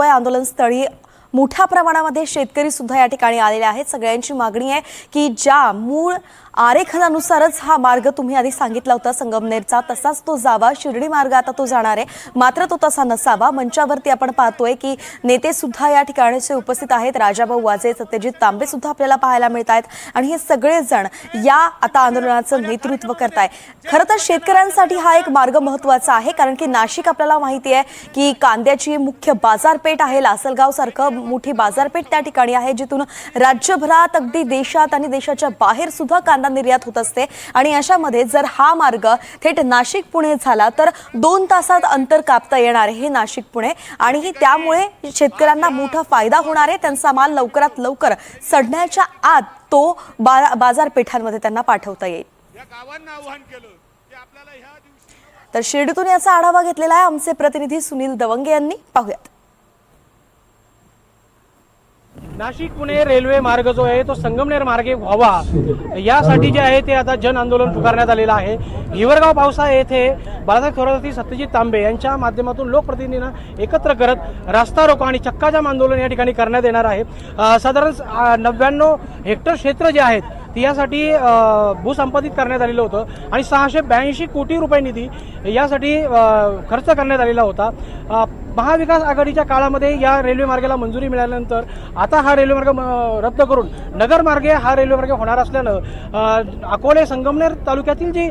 आंदोलनस्थळी मोठ्या प्रमाणामध्ये शेतकरी सुद्धा या ठिकाणी आलेले आहेत। सगळ्यांची मागणी आहे की ज्या मूळ आरेखनानुसारच हा मार्ग तुम्ही आधी सांगितला होता संगमनेरचा तसाच तो जावा। शिर्डी मार्ग आता तो जाणार आहे, मात्र तो तसा नसावा। मंचावरती आपण पाहतोय की नेते सुद्धा या ठिकाणचे उपस्थित आहेत। राजाभाऊ वाजे, सत्यजित तांबे सुद्धा आपल्याला पाहायला मिळत आहेत आणि हे सगळे जण या आता आंदोलनाचं नेतृत्व करताय। खरं तर शेतकऱ्यांसाठी हा एक मार्ग महत्त्वाचा आहे, कारण की नाशिक आपल्याला माहिती आहे की कांद्याची मुख्य बाजारपेठ आहे। लासलगाव सारखं मोठी बाजारपेठ त्या ठिकाणी आहे, जिथून राज्यभरात अगदी देशात आणि देशाच्या बाहेर सुद्धा कांदा निर्यात होत असते। आणि अशामध्ये जर हा मार्ग थेट नाशिक पुणे झाला तर 2 तासात अंतर कापता येणार आहे हे नाशिक पुणे, आणि त्यामुळे शेतकऱ्यांना मोठा फायदा होणार आहे। त्यांचा माल लवकरात लवकर सडण्याच्या आत तो बाजारपेठांमध्ये त्यांना पाठवता येईल। तर शिर्डीतून याचा आढावा घेतलेला आहे आमचे प्रतिनिधी सुनील दवंगे यांनी, पाहूयात। नाशिक पुणे रेल्वे मार्ग जो आहे तो संगमनेर मार्गे व्हावा यासाठी जे आहे ते आता जन आंदोलन पुकारण्यात आलेलं आहे। हिवरगाव पावसा येथे बाळासाहेब थोरात, सत्यजित तांबे यांच्या माध्यमातून लोकप्रतिनिधींना एकत्र करत रास्ता रोको आणि चक्काजाम आंदोलन या ठिकाणी करण्यात येणार आहे। साधारण 99 हेक्टर क्षेत्र जे आहेत यासाठी भूसंपादित करण्यात आलेलं होतं आणि 682 कोटी रुपये निधी यासाठी खर्च करण्यात आलेला होता। महाविकास आघाडीच्या काळामध्ये या रेल्वे मार्गाला मंजुरी मिळाल्यानंतर आता हा रेल्वे मार्ग रद्द करून नगर मार्गे हा रेल्वे मार्ग होणार असल्यानं अकोले संगमनेर तालुक्यातील जी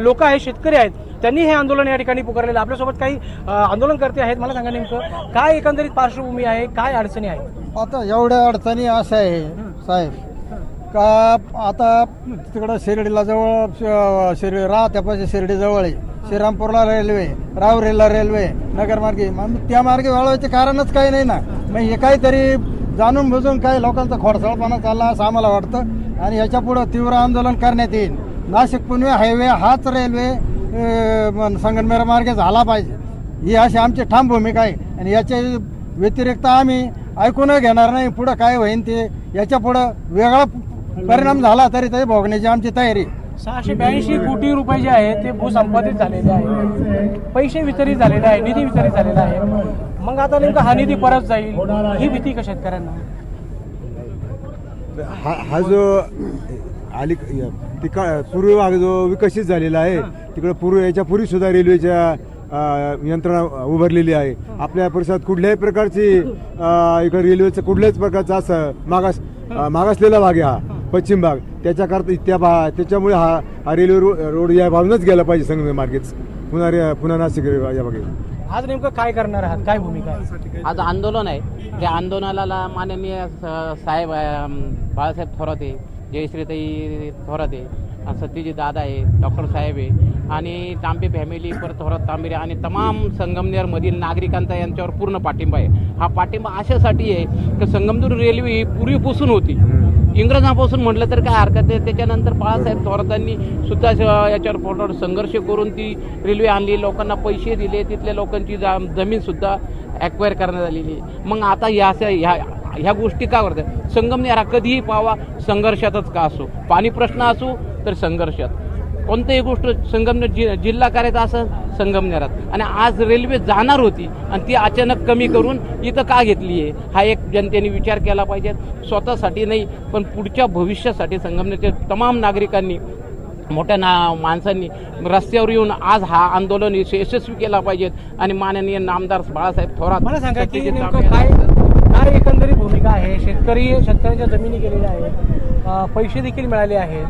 लोक आहेत, शेतकरी आहेत, त्यांनी हे आंदोलन या ठिकाणी पुकारलेलं। आपल्यासोबत काही आंदोलनकर्ते आहेत। मला सांगा नेमकं काय एकंदरीत पार्श्वभूमी आहे, काय अडचणी आहेत? आता एवढ्या अडचणी असं आहे साहेब का आता तिकडं शिर्डीला जवळ राहत्यापाशी शिर्डी जवळ आहे, श्रीरामपूरला रेल्वे, रावरीला रेल्वे, नगरमार्गे, मग त्या मार्गे वळवायचे कारणच काही नाही ना। मग हे काहीतरी जाणून बुजून काही लोकांचा खोडसाळपणा चालला असं आम्हाला वाटतं आणि याच्या पुढं तीव्र आंदोलन करण्यात येईल। नाशिक पुणे हायवे हाच रेल्वे संगमनेर मार्गे झाला पाहिजे, ही अशी आमची ठाम भूमिका आहे आणि याच्या व्यतिरिक्त आम्ही ऐकून घेणार नाही। पुढं काय होईल ते, याच्या पुढं वेगळा परिणाम झाला तरी ते भोगण्याची आमची तयारी। 682 कोटी रुपये जे आहे ते भूसंपादित झालेले आहे, पैसे वितरित झालेले आहे, निधी वितरित झालेला आहे। मग आता नेमका हा निधी परत जाईल ही भीती का शेतकऱ्यांना? हा जो पूर्व भाग जो विकसित झालेला आहे तिकडे याच्या पूर्वी सुद्धा रेल्वेच्या यंत्रणा उभारलेली आहे। आपल्या परिसरात कुठल्याही प्रकारची इकडे रेल्वेचं कुठल्याच प्रकारचा असं मागासलेला भाग आहे हा पश्चिम भाग, त्याच्याकरता त्याच्यामुळे हा रेल्वे रोड या भागानंच गेला पाहिजे संगमनेर मार्गेच पुन्हा नाशिक या भागे। आज नेमकं काय करणार आहात, काय भूमिका आहे? आज आंदोलन आहे, त्या आंदोलनाला माननीय साहेब बाळासाहेब थोरात आहे, जयश्रीताई थोरात आहे, सत्यजित दादा आहे, डॉक्टर साहेब आहे आणि तांबे फॅमिली, परत थोरात तांबे आणि तमाम संगमनेरमधील नागरिकांचा यांच्यावर पूर्ण पाठिंबा आहे। हा पाठिंबा अशासाठी आहे की संगमनेर रेल्वे ही पूर्वीपासून होती, इंग्रजांपासून म्हटलं तर काय हरकत आहे। त्याच्यानंतर बाळासाहेब थोरातांनी सुद्धा याच्यावर पोटावर संघर्ष करून ती रेल्वे आणली, लोकांना पैसे दिले, तिथल्या लोकांची जमीनसुद्धा ॲक्वायर करण्यात आलेली। मग आता ह्या गोष्टी का करतात? संगमनेर हा कधीही पावा संघर्षातच का असो, पाणी प्रश्न असो तर संघर्षात, कोणतीही गोष्ट संगमनेर जिल्हा करायचा असं संगमनेरात। आणि आज रेल्वे जाणार होती आणि ती अचानक कमी करून इथं का घेतली आहे हा एक जनतेने विचार केला पाहिजे। स्वतःसाठी नाही पण पुढच्या भविष्यासाठी संगमनेरच्या तमाम नागरिकांनी, मोठ्या माणसांनी रस्त्यावर येऊन आज हा आंदोलन यशस्वी केला पाहिजे। आणि माननीय नामदार बाळासाहेब थोरात, मला सांगा की काय एकंदरीत भूमिका आहे? शेतकऱ्यांच्या जमिनी गेलेल्या आहेत, पैसे देखील मिळाले आहेत,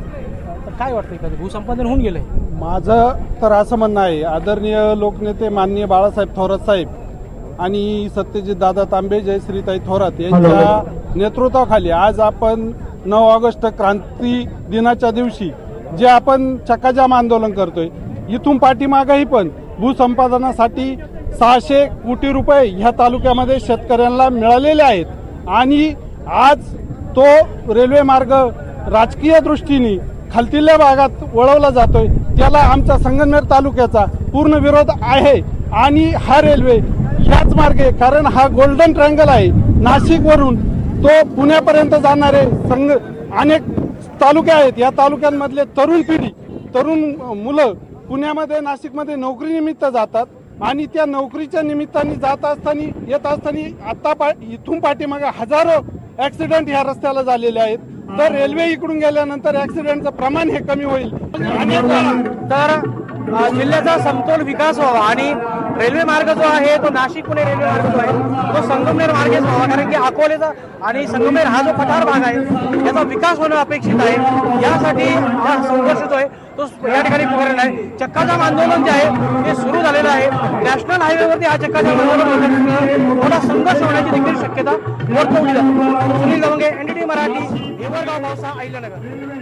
तर काय वाटतं एखादं भूसंपादन होऊन गेलंय? माझं तर असं म्हणणं आहे, आदरणीय लोकनेते माननीय बाळासाहेब थोरात साहेब आणि सत्यजित दादा तांबे, जयश्रीताई थोरात यांच्या नेतृत्वाखाली आज आपण 9 ऑगस्ट क्रांती दिनाच्या दिवशी जे आपण चक्काजाम आंदोलन करतोय, इथून पाठीमागही पण भूसंपादनासाठी 600 कोटी रुपये ह्या तालुक्यामध्ये शेतकऱ्यांना मिळालेले आहेत आणि आज तो रेल्वे मार्ग राजकीय दृष्टीने खालतील्या भागात वळवला जातोय, त्याला आमचा संगमनेर तालुक्याचा पूर्ण विरोध आहे। आणि हा रेल्वे ह्याच मार्गे, कारण हा गोल्डन ट्रायंगल आहे, नाशिकवरून तो पुण्यापर्यंत जाणारे अनेक तालुके आहेत। या तालुक्यांमधले तरुण पिढी, तरुण मुलं पुण्यामध्ये नाशिकमध्ये नोकरीनिमित्त जातात आणि त्या नोकरीच्या निमित्ताने जात असताना येत असताना इथून पाठीमागे हजारो ऍक्सिडेंट ह्या रस्त्याला झालेले आहेत. तर रेल्वे इकडून गेल्यानंतर ऍक्सिडेंटचं प्रमाण हे कमी होईल. तर जिल्ह्याचा समतोल विकास व्हावा आणि रेल्वे मार्ग जो आहे तो नाशिक पुणे रेल्वे मार्ग जो आहे तो संगमनेर मार्गेच व्हावा, कारण की अकोलेचा आणि संगमनेर हा जो पठार भाग आहे याचा विकास होणं अपेक्षित आहे. यासाठी हा संघर्ष जो आहे तो या ठिकाणी पुकारलेला आहे. चक्काजाम आंदोलन जे आहे ते सुरू झालेलं आहे. नॅशनल हायवेवरती हा चक्काजाम आंदोलन होण्याची मोठा संघर्ष होण्याची देखील शक्यता वर्तवली जाते. सुनील लवंगे, NDTV मराठी, हिवरगाव, पावसा, अहिल्यानगर.